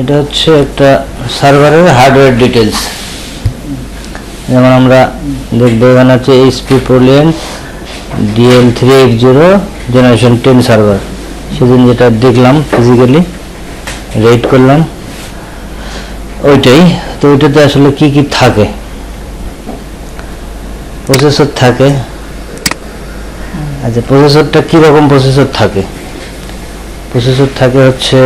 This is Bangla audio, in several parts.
এটা হচ্ছে একটা সার্ভারের হার্ডওয়্যার ডিটেলস। যেমন আমরা দেখবো এখানে হচ্ছে এইচপি পোলিয়ন DL3X0 জেনারেশন 10 সার্ভার। সেদিন যেটা দেখলাম ফিজিক্যালি রেড করলাম ওইটাই। তো ওইটাতে আসলে কি কি থাকে, প্রসেসর থাকে। আচ্ছা, প্রসেসরটা কীরকম প্রসেসর থাকে? প্রসেসর থাকে হচ্ছে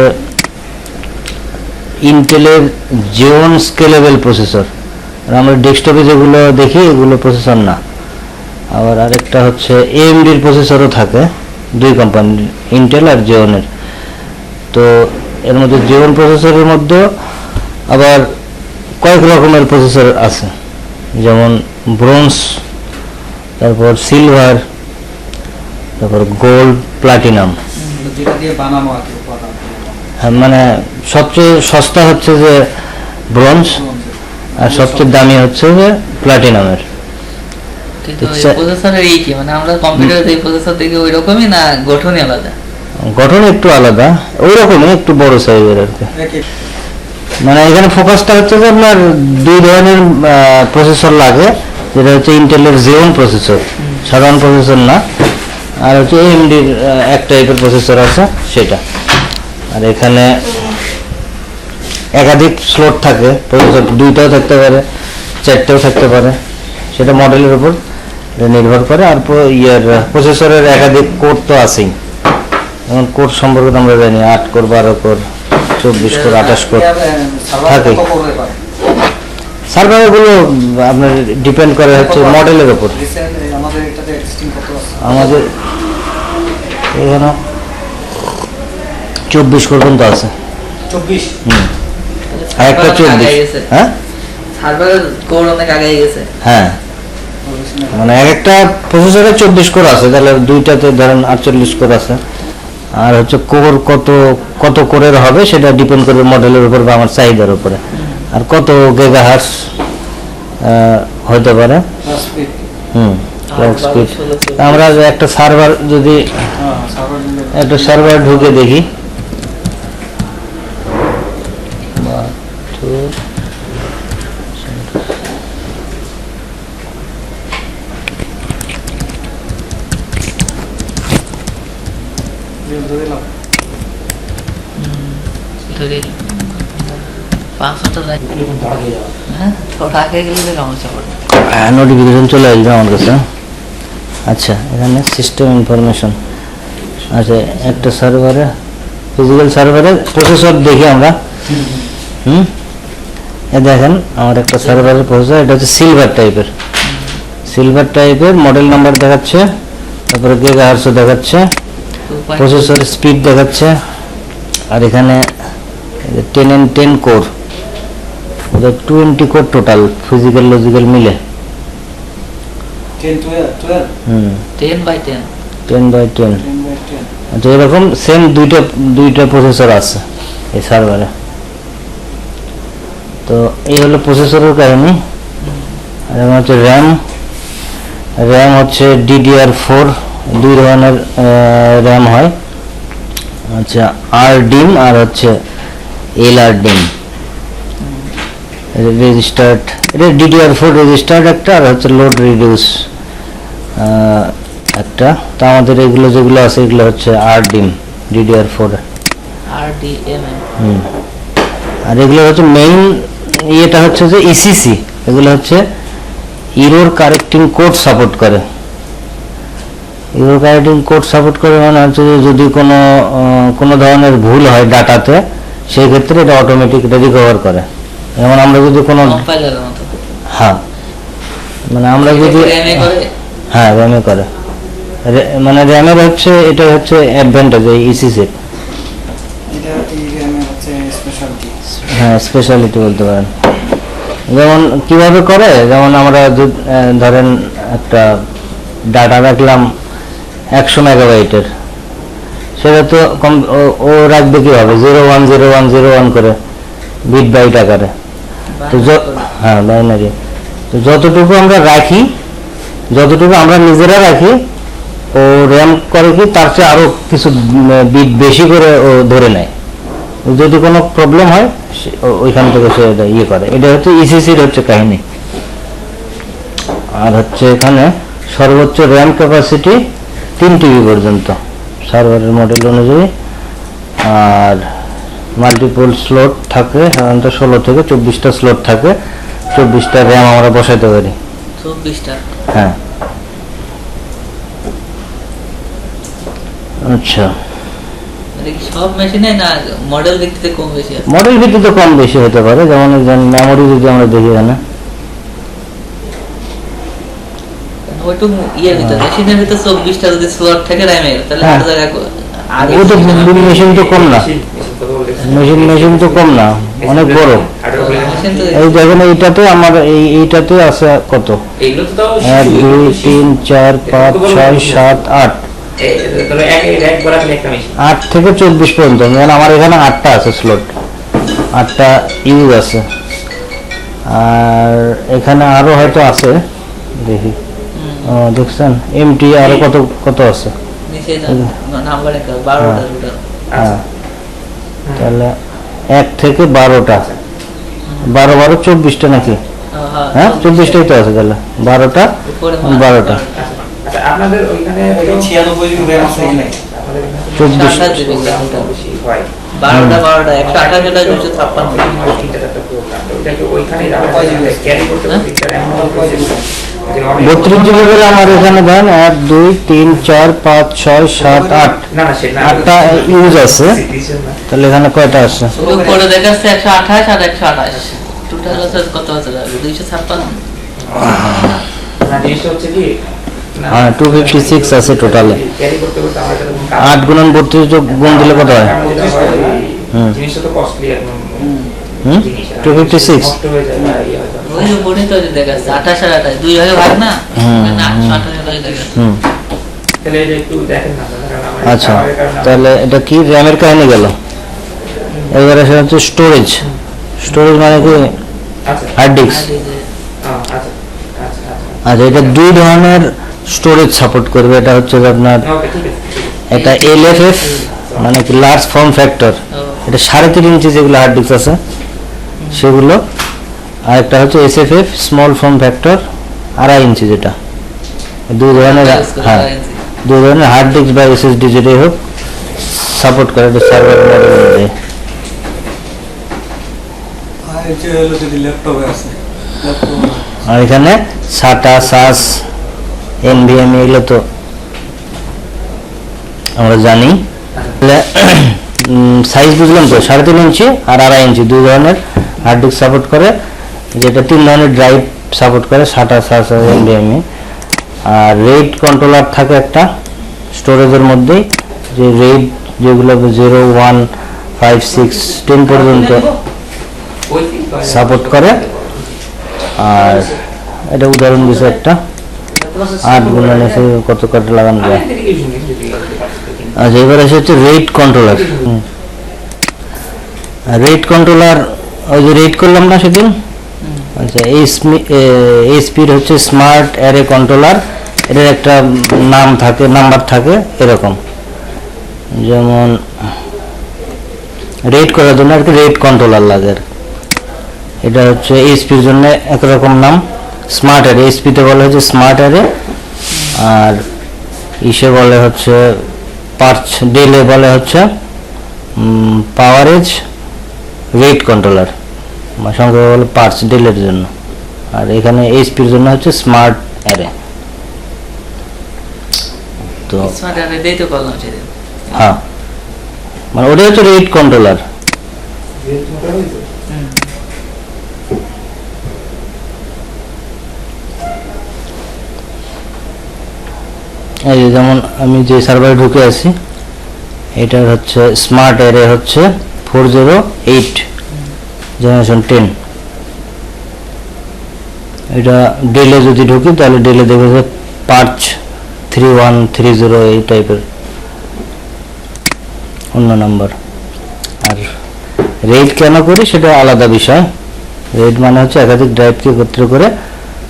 ইন্টেলের জেওন স্কেলেবল প্রসেসর। আর আমরা ডেস্কটপে যেগুলো দেখি এগুলো প্রসেসর না। আবার আরেকটা হচ্ছে AMDর প্রসেসরও থাকে, দুই কোম্পানির, ইন্টেল আর জেওনের। তো এর মধ্যে জেওন প্রসেসরের মধ্যে আবার কয়েক রকমের প্রসেসর আছে, যেমন ব্রোঞ্জ, তারপর সিলভার, তারপর গোল্ড, প্লাটিনাম। হ্যাঁ, মানে সবচেয়ে সস্তা হচ্ছে যে ব্রোঞ্জ, আর সবচেয়ে দামি হচ্ছে যে প্লাটিনামের। প্রসেসরের এই কি মানে আমরা কম্পিউটারে যে প্রসেসর দেখি ওই রকমই না গঠনই আলাদা? গঠন একটু আলাদা, ওই রকমই একটু বড় সাইজের আর কি। মানে এখানে ফোকাসটা হচ্ছে যে আপনার দুই ধরনের প্রসেসর লাগে, যেটা হচ্ছে ইন্টেলের জেওন প্রসেসর, সাধারণ প্রসেসর না, আর হচ্ছে AMDর এক টাইপের প্রসেসর আছে সেটা। আর এখানে একাধিক স্লট থাকে, প্রসেসর দুইটাও থাকতে পারে, চারটেও থাকতে পারে, সেটা মডেলের উপর নির্ভর করে। আর প্রসেসরের একাধিক কোর তো আছেই। যেমন কোর সম্পর্কে তো আমরা জানি 8 কোর, 12 কোর, 24 কোর, 28 কোর থাকে। সার্ভারগুলো আপনার ডিপেন্ড করে হচ্ছে মডেলের উপর। আমাদের এখানে 24 কোর পর্যন্ত আছে। 24? আর একটা 24। হ্যাঁ, সার্ভারের কোর অনেক আগে গেছে। হ্যাঁ, মানে একটা প্রসেসরে 24 কোর আছে, তাহলে দুইটাতে ধরেন 48 কোর আছে। আর হচ্ছে কোর কত কোরের হবে সেটা ডিপেন্ড করবে মডেলের উপর বা আমার চাহিদার উপরে, আর কত গিগাহার্টজ হতে পারে। Clock speed. আমরা একটা সার্ভার যদি একটা সার্ভার ঢুকে দেখি, নোটিফিকেশন চলে আসবে আমার কাছে। আচ্ছা, এখানে সিস্টেম ইনফরমেশন আছে। একটা সার্ভারে, ফিজিক্যাল সার্ভারে প্রসেসর দেখি আমরা। দেখেন আমার একটা সার্ভারের প্রসেসর, এটা হচ্ছে সিলভার টাইপের মডেল নাম্বার দেখাচ্ছে, তারপরে গিগাহার্টজ দেখাচ্ছে, প্রসেসর স্পিড দেখাচ্ছে। আর এখানে 10 core, 20 core total, physical logical মিলে। 10/10। আচ্ছা, এরকম সেম দুইটা প্রসেসর আছে এই সার্ভারে। তো এই হলো প্রসেসরের কাহিনী। আর হচ্ছে র্যাম হচ্ছে DDR4, দুই ধরনের র্যাম হয়। আচ্ছা, RDIMM আর হচ্ছে LRDIMM রেজিস্টার্ড। এটা DDR4 রেজিস্টার্ড একটা, আর হচ্ছে লোড রিডিউস একটা। তো আমাদের এগুলো যেগুলো আছে এগুলো হচ্ছে RDIMM, DDR4। আর এগুলো হচ্ছে মেইন ইয়েটা হচ্ছে যে ECC, এগুলো হচ্ছে এরর কারেক্টিং কোড সাপোর্ট করে। এরর কারেক্টিং কোড সাপোর্ট করে মানে হচ্ছে যে যদি কোনো ধরনের ভুল হয় ডাটাতে, সেই ক্ষেত্রে এটা অটোমেটিক এটা রিকভার করে। যেমন আমরা যদি কোনো, হ্যাঁ, মানে আমরা যদি, হ্যাঁ, র্যামে করে, মানে র্যামের হচ্ছে এটা হচ্ছে অ্যাডভান্টেজ এই ECC। হ্যাঁ, স্পেশালিটি বলতে পারেন। যেমন কিভাবে করে, যেমন আমরা ধরেন একটা ডাটা রাখলাম 100 মেগাবাইটের, সেটা তো ও রাখবে কিভাবে 010101 করে বিট বাইট আকারে। তো হ্যাঁ, বাইনারি। তো যতটুকু আমরা রাখি, যতটুকু আমরা নিজেরা রাখি, ও র্যাম করে কি তার চেয়ে আরো কিছু বিট বেশি করে ও ধরে নেয়। যদি কোনো প্রবলেম হয় ওইখান থেকে সে এটা ইয়ে করে। এটা হচ্ছে ইসিসির হচ্ছে কাহিনী। আর হচ্ছে এখানে সর্বোচ্চ র্যাম ক্যাপাসিটি 3 টিবি পর্যন্ত সার্ভারের মডেল অনুযায়ী। আর মাল্টিপল স্লট থাকে সাধারণত 16 থেকে 24টা স্লট থাকে, 24টা র্যাম আমরা বসাইতে পারি। 24টা? হ্যাঁ। আচ্ছা, সব মেশিনে না মডেল ভিত্তিতে কম বেশি আছে? মডেল ভিত্তিতে কম বেশি হতে পারে। যেমন মেমোরি যদি আমরা দেখি এখানে ওইটু ইয়ের ভিতরে মেশিনের ভিতরে 24টা যদি স্লট থাকে র্যামের, তাহলে হ্যাঁ। আগে ও তো মেশিন তো কম না, মেশিন তো কম না, অনেক বড়। মেশিন তো এই দেখেন এইটাতে আমার এইটাতে আছে কত, 1 2 3 4 5 6 7 8 8 থেকে 24 পর্যন্ত। মানে আমার এখানে 8টা আছে স্লট, 8টা ইউজ আছে। আর এখানে আরো হয়তো আছে, দেখি। দেখছেন এমটি আরো কত কত আছে নিচে নাম্বার 12টা টোটাল। হ্যাঁ, তাহলে 1 থেকে 12টা, 12 12 24টা নাকি? হ্যাঁ 24টাই তো আছে, তাহলে 12টা 12টা আপনাদের ওইখানে 96 জিবি র‍্যাম আছে কি নাই? 24 12টা 128 যেটা 256 ওইখানে ক্যারি করতে পারি। 32 জিবি করে আমার এখানে দেন 1 2 3 4 5 6 7 8 না না সেটা 8টা ইউজ আছে, তাহলে এখানে কয়টা আছে? শুরু করে দেখাচ্ছে 128 আর 128 টোটাল আছে কত আছে? 256 না জিনিসটা হচ্ছে কি হ্যাঁ 256 আছে টোটালে। ক্যারি করতে করতে আমাদের 8 গুণন 32 যোগ গুণ দিলে কত হয়? জিনিসটা তো কস্টলি একদম। 256 নষ্ট হয়ে যায় বা ইয়ে হয়। ওই উপরে তো দেখাচ্ছে 28 আর 28 দুই ভাগে ভাগ না, মানে 828 দেখাচ্ছে। তাহলে এটা একটু দেখেন না কারণ আমার আচ্ছা, তাহলে এটা কি র্যামের কাহিনী গেল। এবারে সেটা হচ্ছে স্টোরেজ। স্টোরেজ মানে কি? আচ্ছা হার্ড ডিস্ক। আচ্ছা আচ্ছা আচ্ছা আচ্ছা, এটা দুই ধরনের স্টোরেজ সাপোর্ট করবে। এটা হচ্ছে যে আপনার ওকে ঠিক আছে। এটা এলএফএফ মানে কি লার্জ ফর্ম ফ্যাক্টর, এটা 3.5 ইঞ্চি যেগুলো হার্ড ডিস্ক আছে সেগুলো। আর একটা হচ্ছে এসএফএফ স্মল ফর্ম ফ্যাক্টর 2.5 ইঞ্চি, যেটা দুই ধরনের। হ্যাঁ, দুই ধরনের হার্ড ডিস্ক বা এসএসডি যেটাই হোক সাপোর্ট করে এটা সার্ভার মডেল অনুযায়ী। আর এখানে সাটা সাস এনভিএম এগুলো তো আমরা জানি। সাইজ বুঝলাম তো, 3.5 ইঞ্চি আর 2.5 ইঞ্চি দুই ধরনের হার্ড ডিস্ক সাপোর্ট করে, যেটা 3 ধরনের ড্রাইভ সাপোর্ট করে, সাটা সাস আর এনভিএমই। আর রেড কন্ট্রোলার থাকে একটা স্টোরেজের মধ্যেই, যে রেড যেগুলো 0 1 5 6 10 পর্যন্ত সাপোর্ট করে। আর এটা উদাহরণ দিছে একটা 8 গুণন এসে কত কাটা লাগানো যায়। আচ্ছা, এবার আসে হচ্ছে রেড কন্ট্রোলার। রেড কন্ট্রোলার ওই যে রেড করলাম না সেদিন। আচ্ছা, এইচপির হচ্ছে স্মার্ট অ্যারে কন্ট্রোলার। এটার একটা নাম থাকে, নাম্বার থাকে এরকম, যেমন রেড করার জন্য একটা রেড কন্ট্রোলার লাগে। এটা হচ্ছে এইচপির জন্য একরকম নাম, স্মার্ট অ্যারে। এইচপিতে বলা হচ্ছে স্মার্ট অ্যারে, আর ইসে বলে হচ্ছে পার্চ ডেলে বলে হচ্ছে পাওয়ারেজ রেড কন্ট্রোলার, সংক্ষেপে বলে পার্চ ডেলের জন্য। আর এখানে এইচপির জন্য হচ্ছে স্মার্ট অ্যারে। তো স্মার্ট অ্যারে দেই তো বললাম সেদিন। হ্যাঁ, মানে ওটা হচ্ছে রেড কন্ট্রোলার। এই যে যেমন আমি যে সার্ভারে ঢুকে আছি, এটার হচ্ছে স্মার্ট অ্যারে হচ্ছে 408 জেনারেশন 10। এটা ডেলে যদি ঢুকি তাহলে ডেলে দেখবে যে পার্চ 3130 এই টাইপের অন্য নাম্বার। আর রেড কেন করি সেটা আলাদা বিষয়। রেড মানে হচ্ছে একাধিক ড্রাইভকে একত্র করে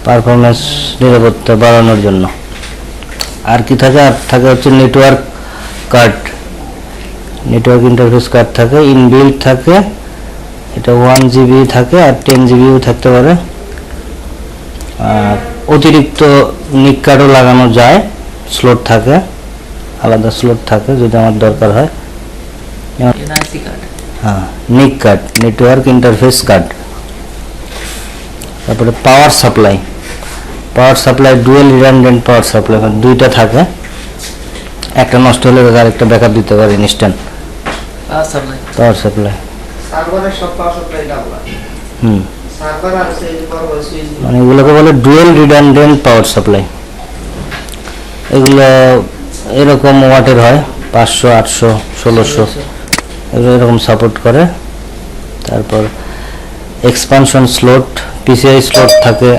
পারফরমেন্স নিরাপত্তা বাড়ানোর জন্য। আর কি থাকে? আর থাকে হচ্ছে network card. Network interface card থাকে, ইনবিল্ট থাকে, এটা 1 জিবি থাকে আর 10 জিবিও থাকতে পারে। আর অতিরিক্ত নিক কার্ডও লাগানো যায়, স্লট থাকে, আলাদা স্লট থাকে যদি আমার দরকার হয়। NIC card. হ্যাঁ, নিক কার্ড, নেটওয়ার্ক ইন্টারফেস কার্ড। তারপরে power supply, power supply dual redundant power supply, মানে দুইটা থাকে, একটা নষ্ট হলে আরেকটা ব্যাকআপ দিতে পারে instant power supply. Power supply. সার্ভারের সব পাওয়ার সাপ্লাই ডাবল সার্ভার আর সেই পাওয়ার সুইচ মানে এগুলোকে বলে ডুয়েল রিডান্ডেন্ট পাওয়ার সাপ্লাই। এগুলো এরকম ওয়াটের হয়, 500, 800, 1600 এগুলো এরকম সাপোর্ট করে। তারপর এক্সপানশন স্লট, পিসিআই স্লট থাকে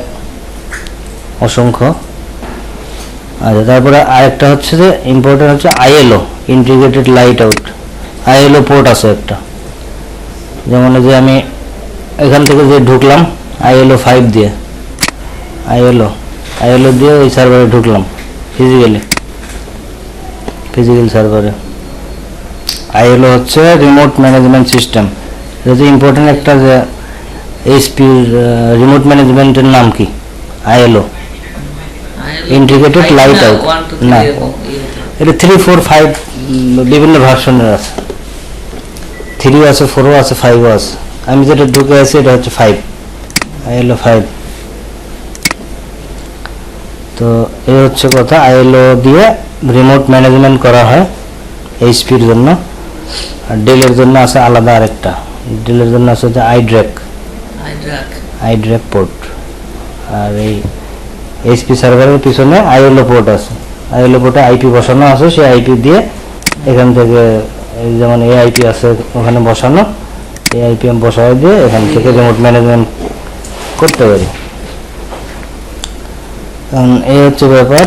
অসংখ্য। আচ্ছা, তারপরে আরেকটা হচ্ছে যে ইম্পর্টেন্ট হচ্ছে ILO, integrated light out. ILO port আছে একটা, যেমন যে আমি এখান থেকে যে ঢুকলাম আইএলও 5 দিয়ে, আইএলও দিয়ে ওই সার্ভারে ঢুকলাম ফিজিক্যাল সার্ভারে। আইএলও হচ্ছে রিমোট ম্যানেজমেন্ট সিস্টেম। এটা যে ইম্পর্টেন্ট একটা, যে এইচপির রিমোট ম্যানেজমেন্টের নাম কি? ILO, integrated light out. না, এটা 3, 4, 5 বিভিন্ন ভার্সনের আছে, 3 আছে, 4 আছে, 5 আছে। আমি যেটা ঢুকে আছি এটা হচ্ছে 5, আইএলও 5। তো এই হচ্ছে কথা, আইএলও দিয়ে রিমোট ম্যানেজমেন্ট করা হয় এইচপির জন্য। আর ডেলের জন্য আছে আলাদা আরেকটা, ডেলের জন্য আছে হচ্ছে আইড্র্যাক পোর্ট। আর এই এইচপি সার্ভারের পিছনে আইএলও পোর্ট আছে, আইএলও পোর্টে আইপি বসানো আছে, সেই আইপি দিয়ে এখান থেকে যেমন এই আইপি আছে ওখানে বসানো, এই আইপি আমি বসাই দিয়ে এখান থেকে রিমোট ম্যানেজমেন্ট করতে পারি। এই হচ্ছে ব্যাপার,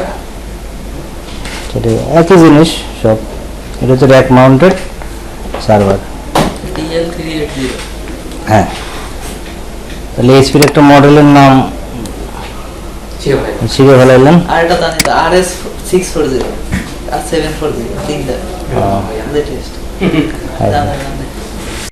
সেটা একই জিনিস সব। এটা হচ্ছে র্যাক মাউন্টেড সার্ভার। হ্যাঁ, তাহলে এইচপির একটা মডেলের নাম শিখে ফেলাইলেন। আর এটা জানি তো RS640 আর 740 তিনটা লেটেস্ট।